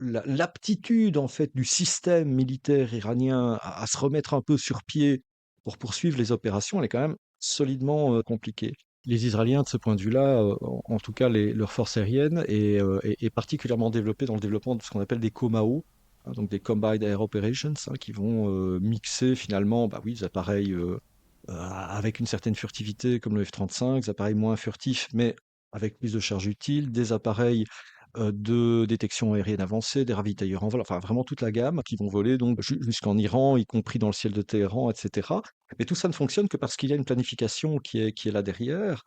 l'aptitude en fait du système militaire iranien à se remettre un peu sur pied pour poursuivre les opérations, elle est quand même solidement compliquée. Les Israéliens, de ce point de vue-là, en tout cas leurs forces aériennes, est particulièrement développée dans le développement de ce qu'on appelle des COMAO, hein, donc des Combined Air Operations, hein, qui vont mixer finalement, bah oui, des appareils avec une certaine furtivité comme le F-35, des appareils moins furtifs mais avec plus de charge utile, des appareils de détection aérienne avancée, des ravitailleurs en vol, enfin vraiment toute la gamme qui vont voler donc jusqu'en Iran, y compris dans le ciel de Téhéran, etc. Mais tout ça ne fonctionne que parce qu'il y a une planification qui est là derrière,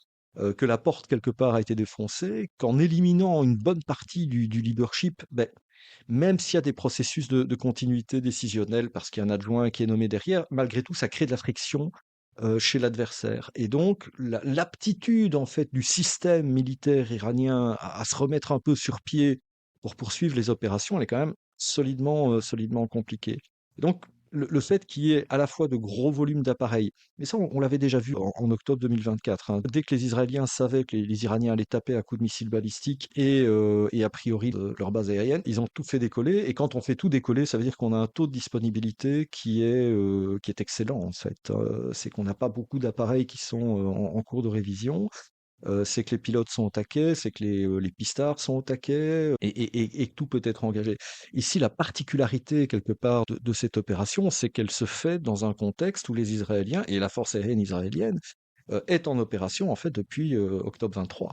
que la porte quelque part a été défoncée, qu'en éliminant une bonne partie du leadership, ben, même s'il y a des processus de continuité décisionnelle, parce qu'il y a un adjoint qui est nommé derrière, malgré tout, ça crée de la friction chez l'adversaire. Et donc, l'aptitude en fait du système militaire iranien à se remettre un peu sur pied pour poursuivre les opérations, elle est quand même solidement compliquée. Et donc, le fait qu'il y ait à la fois de gros volumes d'appareils, mais ça, on l'avait déjà vu en octobre 2024, hein. Dès que les Israéliens savaient que les Iraniens allaient taper à coups de missiles balistiques et a priori de leur base aérienne, ils ont tout fait décoller. Et quand on fait tout décoller, ça veut dire qu'on a un taux de disponibilité qui est excellent, en fait. C'est qu'on n'a pas beaucoup d'appareils qui sont en cours de révision. C'est que les pilotes sont au taquet, c'est que les pistards sont au taquet et que tout peut être engagé. Ici, la particularité quelque part de cette opération, c'est qu'elle se fait dans un contexte où les Israéliens et la force aérienne israélienne est en opération en fait depuis octobre 23.